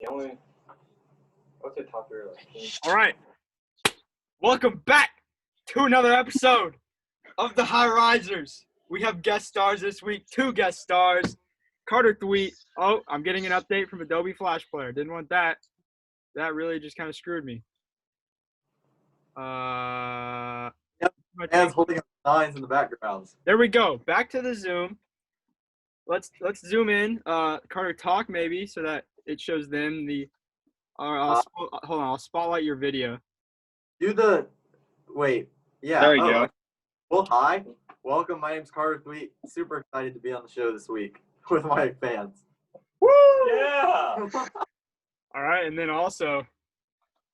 The only what's the top three like? All right. Welcome back to another episode of the High Risers. We have guest stars this week, 2 guest stars. Carter Thweet. Oh, I'm getting an update from Adobe Flash Player. Didn't want that. That really just kind of screwed me. Hands holding up signs in the backgrounds. There we go. Back to the Zoom. Let's zoom in. Carter, talk maybe so that it shows them the. Hold on. I'll spotlight your video. Wait. Yeah. There you go. Well, hi. Welcome. My name's Carter Thweet. Super excited to be on the show this week with my fans. Woo! Yeah. All right, and then also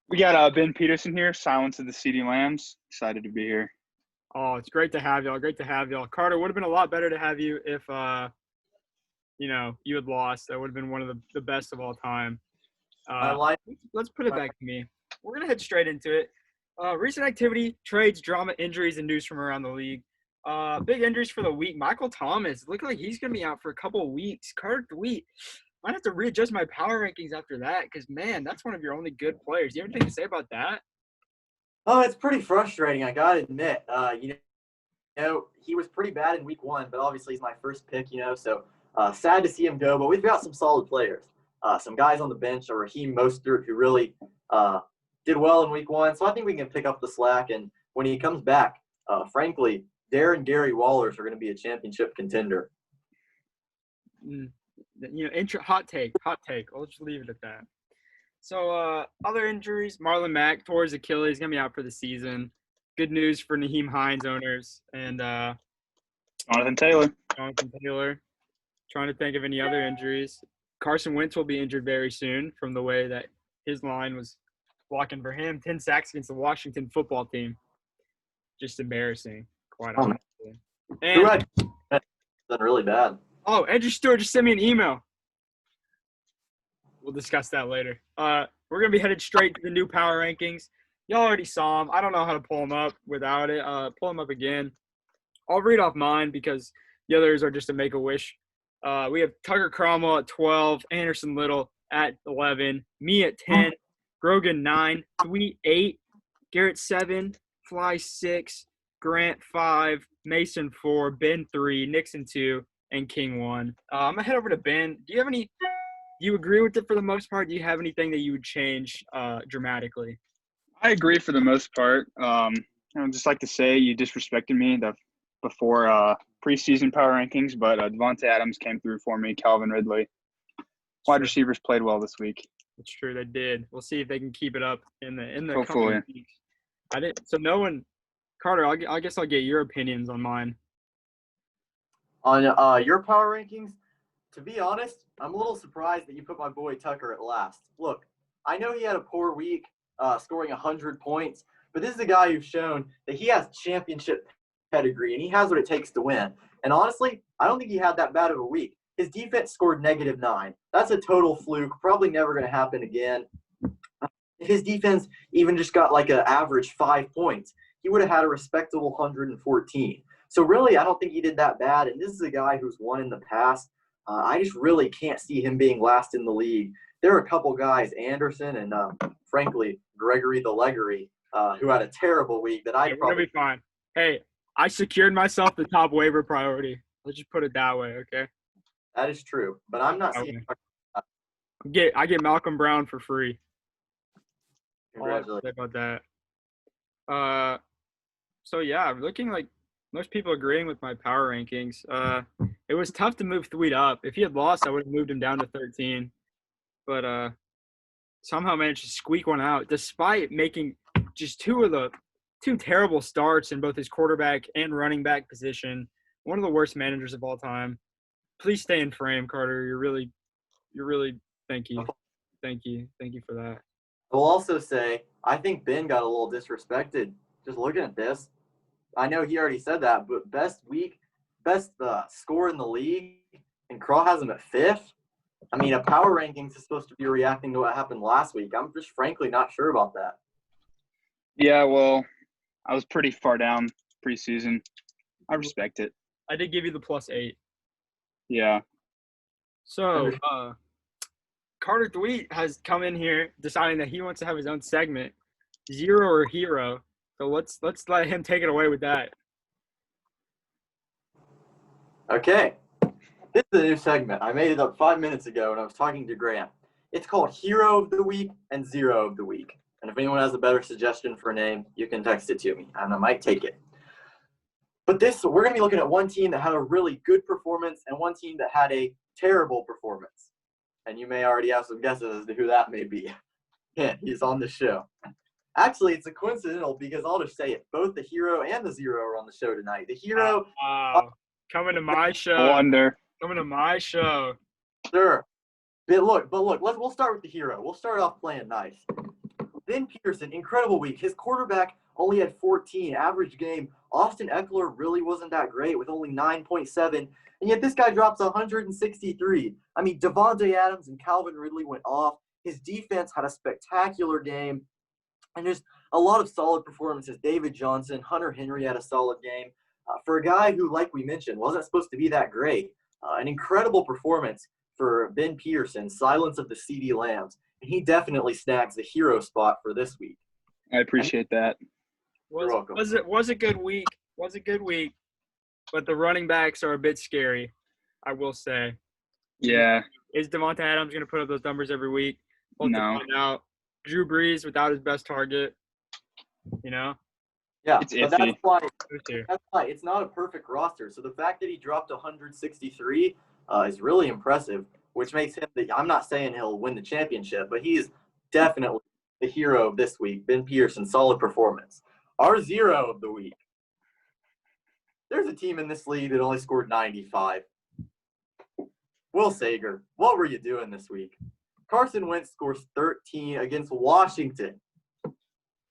We got Ben Peterson here, Silence of the Seedy Lambs. Excited to be here. oh, it's great to have y'all. Great to have y'all. Carter, would have been a lot better to have you if you had lost. That would have been one of the best of all time. Let's put it back to me. We're gonna head straight into it. Recent activity, trades, drama, injuries, and news from around the league. Big injuries for the week. Michael Thomas looks like he's gonna be out for a couple of weeks. Carter Thweet, might have to readjust my power rankings after that because man, that's one of your only good players. Do you have anything to say about that? Oh, it's pretty frustrating. I gotta admit. He was pretty bad in week 1, but obviously he's my first pick. So sad to see him go. But we've got some solid players. Some guys on the bench, or Raheem Mostert, who really did well in week 1. So I think we can pick up the slack. And when he comes back, frankly, Darren Gary Wallers are going to be a championship contender. Hot take. I'll just leave it at that. So other injuries, Marlon Mack tore his Achilles, going to be out for the season. Good news for Naheem Hines owners and Jonathan Taylor. Trying to think of any other injuries. Carson Wentz will be injured very soon from the way that his line was blocking for him. 10 sacks against the Washington football team. Just embarrassing, quite honestly. And Done really bad. Oh, Andrew Stewart just sent me an email. We'll discuss that later. We're going to be headed straight to the new power rankings. Y'all already saw them. I don't know how to pull them up without it. Pull them up again. I'll read off mine because the others are just a make-a-wish. We have Tucker Cromwell at 12, Anderson Little at 11, me at 10, Grogan 9, Thweet 8, Garrett 7, Fly 6, Grant 5, Mason 4, Ben 3, Nixon 2, and King 1. I'm going to head over to Ben. Do you agree with it for the most part? Do you have anything that you would change dramatically? I agree for the most part. I would just like to say you disrespected me before preseason power rankings, but Devontae Adams came through for me, Calvin Ridley. Wide receivers played well this week. It's true, they did. We'll see if they can keep it up in the Hopefully. coming weeks. So no one – Carter, I guess I'll get your opinions on mine. On your power rankings, to be honest, I'm a little surprised that you put my boy Tucker at last. Look, I know he had a poor week, scoring 100 points, but this is a guy who's shown that he has championship pedigree and he has what it takes to win. And honestly, I don't think he had that bad of a week. His defense scored -9. That's a total fluke. Probably never going to happen again. If his defense even just got like an average 5 points, he would have had a respectable 114. So really, I don't think he did that bad. And this is a guy who's won in the past. I just really can't see him being last in the league. There are a couple guys, Anderson and, frankly, Gregory the Leggery, who had a terrible week that We're going to be fine. Hey, I secured myself the top waiver priority. Let's just put it that way, okay? That is true, but I'm not seeing – I get Malcolm Brown for free. Congratulations. Say about that. So, yeah, looking like most people agreeing with my power rankings. It was tough to move Thweet up. If he had lost, I would have moved him down to 13. But somehow managed to squeak one out despite making just two terrible starts in both his quarterback and running back position. One of the worst managers of all time. Please stay in frame, Carter. You're really thank you for that. I will also say I think Ben got a little disrespected just looking at this. I know he already said that, but best score in the league, and Craw has him at 5th. I mean, a power rankings is supposed to be reacting to what happened last week. I'm just frankly not sure about that. Yeah, well, I was pretty far down preseason. I respect it. I did give you the +8. Yeah. So, Carter Thweet has come in here deciding that he wants to have his own segment, Zero or Hero. So let's let him take it away with that. Okay. This is a new segment. I made it up 5 minutes ago when I was talking to Grant. It's called Hero of the Week and Zero of the Week. And if anyone has a better suggestion for a name, you can text it to me, and I might take it. But we're going to be looking at one team that had a really good performance and one team that had a terrible performance. And you may already have some guesses as to who that may be. Yeah, he's on the show. Actually, it's a coincidental because I'll just say it. Both the Hero and the Zero are on the show tonight. The Hero. Wow. Coming to my show. Wonder. Coming to my show. Sure. But look, we'll start with the Hero. We'll start off playing nice. Ben Peterson, incredible week. His quarterback only had 14 average game. Austin Eckler really wasn't that great with only 9.7, and yet this guy drops 163. I mean, Devontae Adams and Calvin Ridley went off. His defense had a spectacular game, and there's a lot of solid performances. David Johnson, Hunter Henry had a solid game. For a guy who, like we mentioned, wasn't supposed to be that great, an incredible performance for Ben Peterson, silence of the CeeDee Lambs. And he definitely snags the Hero spot for this week. I appreciate that. You're welcome. Was a good week. Was a good week. But the running backs are a bit scary, I will say. Yeah. Is Devontae Adams going to put up those numbers every week? We'll No. have to find out. Drew Brees without his best target, you know? Yeah, It's but iffy. that's why it's not a perfect roster. So the fact that he dropped 163 is really impressive, which makes him I'm not saying he'll win the championship, but he's definitely the hero of this week. Ben Peterson, solid performance. Our Zero of the week. There's a team in this league that only scored 95. Will Sager, what were you doing this week? Carson Wentz scores 13 against Washington.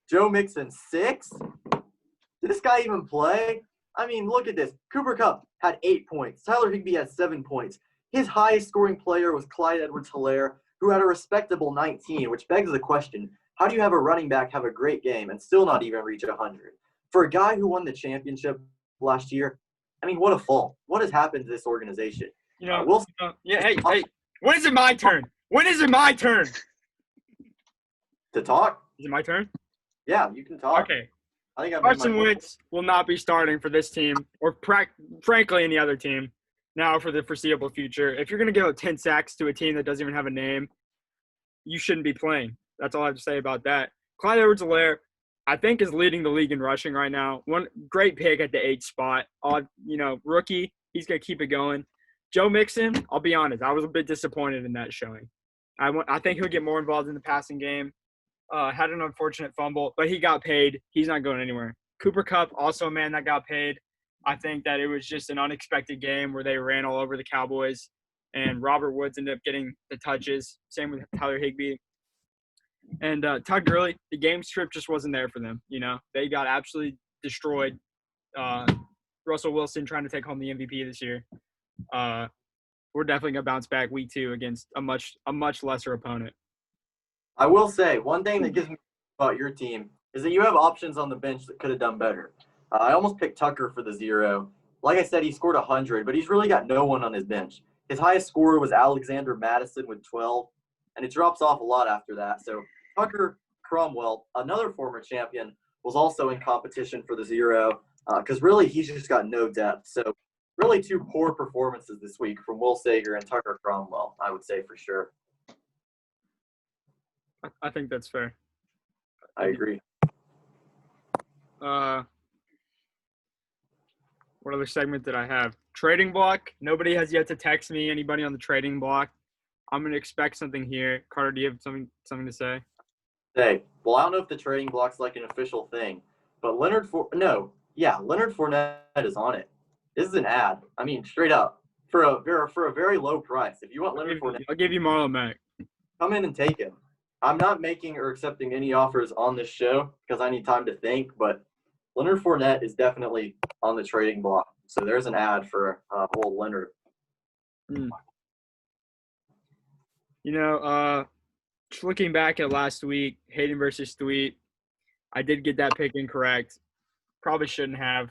Joe Mixon, 6? Did this guy even play? I mean, look at this. Cooper Kupp had 8 points. Tyler Higbee had 7 points. His highest scoring player was Clyde Edwards-Helaire, who had a respectable 19, which begs the question, how do you have a running back have a great game and still not even reach 100? For a guy who won the championship last year, I mean, what a fall. What has happened to this organization? You know, hey, when is it my turn? When is it my turn? To talk? Is it my turn? Yeah, you can talk. Okay. I think Carson Wentz will not be starting for this team or frankly any other team now for the foreseeable future. If you're going to give up 10 sacks to a team that doesn't even have a name, you shouldn't be playing. That's all I have to say about that. Clyde Edwards-Helaire, I think, is leading the league in rushing right now. One great pick at the 8th spot. Rookie, he's going to keep it going. Joe Mixon, I'll be honest, I was a bit disappointed in that showing. I think he'll get more involved in the passing game. Had an unfortunate fumble, but he got paid. He's not going anywhere. Cooper Kupp, also a man that got paid. I think that it was just an unexpected game where they ran all over the Cowboys, and Robert Woods ended up getting the touches. Same with Tyler Higbee. And Todd Gurley, the game script just wasn't there for them. You know, they got absolutely destroyed. Russell Wilson trying to take home the MVP this year. We're definitely gonna bounce back week 2 against a much lesser opponent. I will say one thing that gives me about your team is that you have options on the bench that could have done better. I almost picked Tucker for the Zero. Like I said, he scored 100, but he's really got no one on his bench. His highest scorer was Alexander Madison with 12, and it drops off a lot after that. So Tucker Cromwell, another former champion, was also in competition for the Zero because really he's just got no depth. So really 2 poor performances this week from Will Sager and Tucker Cromwell, I would say for sure. I think that's fair. I agree. What other segment did I have? Trading block. Nobody has yet to text me. Anybody on the trading block? I'm going to expect something here. Carter, do you have something to say? Well, I don't know if the trading block's like an official thing, but Leonard Fournette is on it. This is an ad. I mean, straight up for a very low price. If you want Leonard Fournette, I'll give you Marlon Mack. come in and take him. I'm not making or accepting any offers on this show because I need time to think, but Leonard Fournette is definitely on the trading block. So there's an ad for old Leonard. Just looking back at last week, Hayden versus Thweet, I did get that pick incorrect. Probably shouldn't have.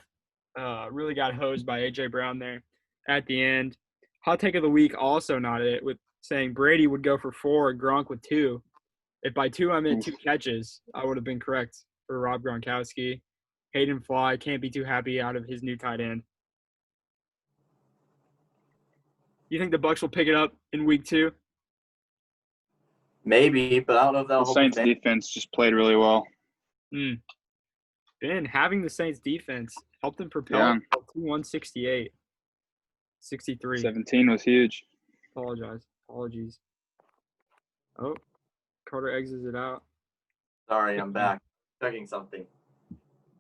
Really got hosed by A.J. Brown there at the end. Hot take of the week, also not it, with saying Brady would go for 4 and Gronk with 2. If by 2 I meant 2 catches, I would have been correct for Rob Gronkowski. Hayden Fly can't be too happy out of his new tight end. You think the Bucs will pick it up in week 2? Maybe, but I don't know if that'll The hold Saints them. defense just played really well. Ben, having the Saints defense helped them propel Yeah. to 168. 63. 17 was huge. Apologies. Oh, Carter exits it out. Sorry, I'm back. Checking something.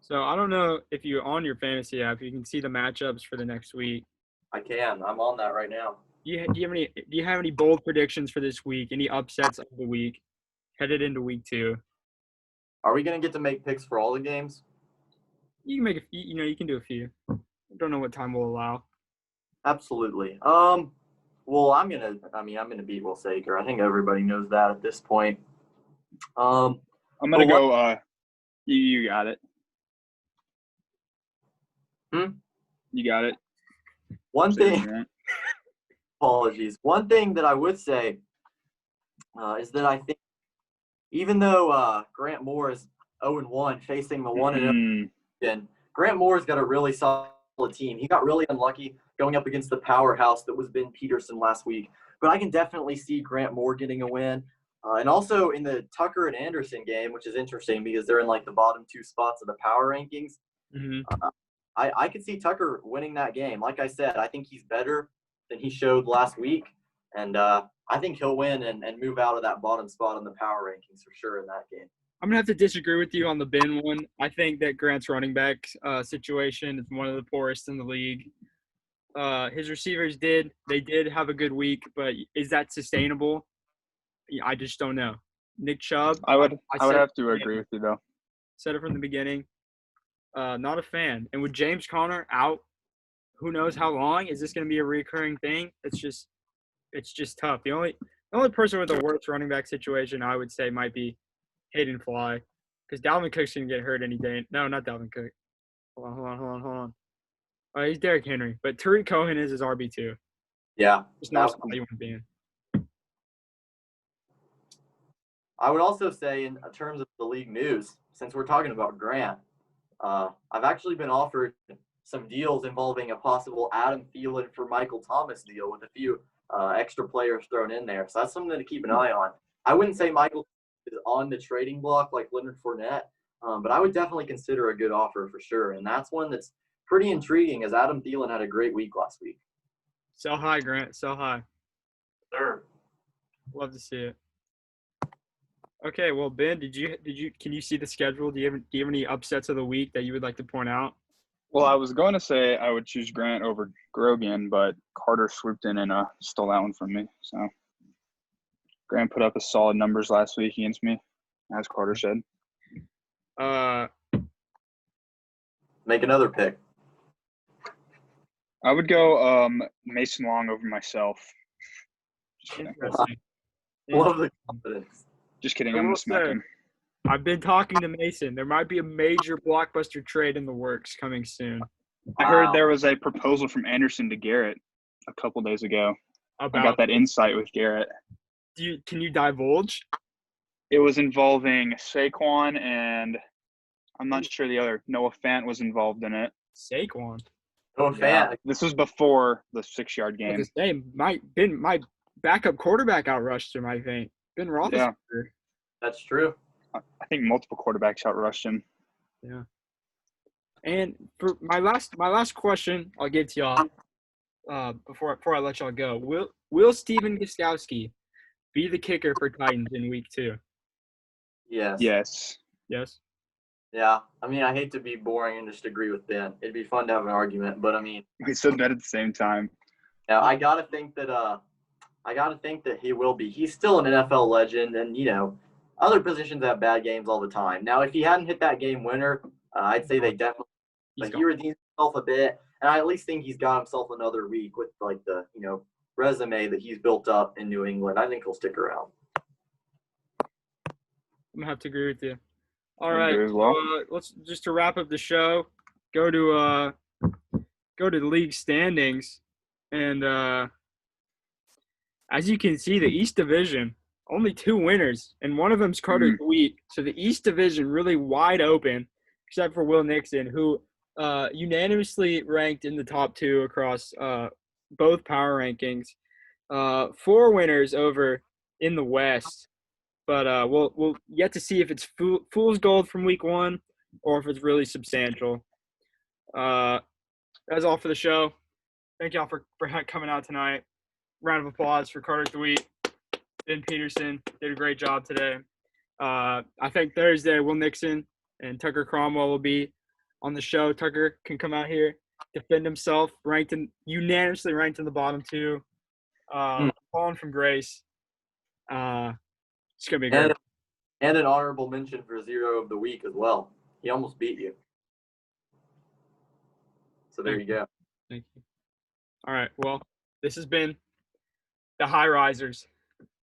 So I don't know if you on your fantasy app, you can see the matchups for the next week. I can. I'm on that right now. Do you have any bold predictions for this week? Any upsets of the week headed into week 2? Are we gonna get to make picks for all the games? You can make you can do a few. I don't know what time will allow. Absolutely. Well, I'm gonna beat Will Saker. I think everybody knows that at this point. I'm gonna go. You got it. You got it. One thing. Apologies. One thing that I would say is that I think even though Grant Moore is 0-1 facing the 1-0, and Grant Moore's got a really solid team. He got really unlucky going up against the powerhouse that was Ben Peterson last week. But I can definitely see Grant Moore getting a win. And also in the Tucker and Anderson game, which is interesting because they're in like the bottom 2 spots of the power rankings. I could see Tucker winning that game. Like I said, I think he's better than he showed last week. And I think he'll win and move out of that bottom spot on the power rankings for sure in that game. I'm going to have to disagree with you on the Ben one. I think that Grant's running back situation is one of the poorest in the league. His receivers did have a good week, but is that sustainable? I just don't know. Nick Chubb. I would have to agree with you, though. Said it from the beginning. Not a fan. And with James Conner out, who knows how long? Is this going to be a recurring thing? It's just tough. The only person with the worst running back situation I would say might be Hayden Fly, because Dalvin Cook's going to get hurt any day. No, not Dalvin Cook. Hold on. He's Derrick Henry, but Tariq Cohen is his RB2. Yeah. Just not somebody you want to be in. I would also say in terms of the league news, since we're talking about Grant, I've actually been offered some deals involving a possible Adam Thielen for Michael Thomas deal with a few extra players thrown in there. So that's something to keep an eye on. I wouldn't say Michael is on the trading block like Leonard Fournette, but I would definitely consider a good offer for sure. And that's one that's pretty intriguing as Adam Thielen had a great week last week. Sell high, Grant. Sell high. Sure. Love to see it. Okay, well, Ben, can you see the schedule? Do you have any upsets of the week that you would like to point out? Well, I was going to say I would choose Grant over Grogan, but Carter swooped in and stole that one from me. So Grant put up a solid numbers last week against me, as Carter said. Make another pick. I would go Mason Long over myself. Interesting. Love the confidence. Just kidding. I'm going to smack him. I've been talking to Mason. There might be a major blockbuster trade in the works coming soon. I heard there was a proposal from Anderson to Garrett a couple days ago. I got that insight with Garrett. Can you divulge? It was involving Saquon and I'm not sure the other. Noah Fant was involved in it. Saquon. Noah Fant. This was before the 6-yard game. His name my backup quarterback outrushed him, I think. Ben Roethlisberger. Yeah. That's true. I think multiple quarterbacks outrushed him. Yeah. And for my last question, I'll give to y'all before I let y'all go. Will Steven Gostkowski be the kicker for Titans in week 2? Yes. Yes. Yeah. I mean, I hate to be boring and just agree with Ben. It'd be fun to have an argument, but I mean, we said that at the same time. Yeah, I gotta think that he will be. He's still an NFL legend, and other positions have bad games all the time. Now, if he hadn't hit that game winner, I'd say they definitely. But he redeemed himself a bit, and I at least think he's got himself another week with like the resume that he's built up in New England. I think he'll stick around. I'm gonna have to agree with you. All right, well. let's just to wrap up the show, go to the league standings, and as you can see, the East Division, only 2 winners, and one of them's Carter Thweet. So the East Division really wide open, except for Will Nixon, who unanimously ranked in the top 2 across both power rankings. 4 winners over in the West, but we'll yet to see if it's fool's gold from week 1 or if it's really substantial. That's all for the show. Thank y'all for coming out tonight. Round of applause for Carter Thweet. Ben Peterson did a great job today. I think Thursday, Will Nixon and Tucker Cromwell will be on the show. Tucker can come out here, defend himself, unanimously ranked in the bottom 2. Falling from grace. It's going to be great. And an honorable mention for Zero of the Week as well. He almost beat you. So there you go. Thank you. All right. Well, this has been the High Risers.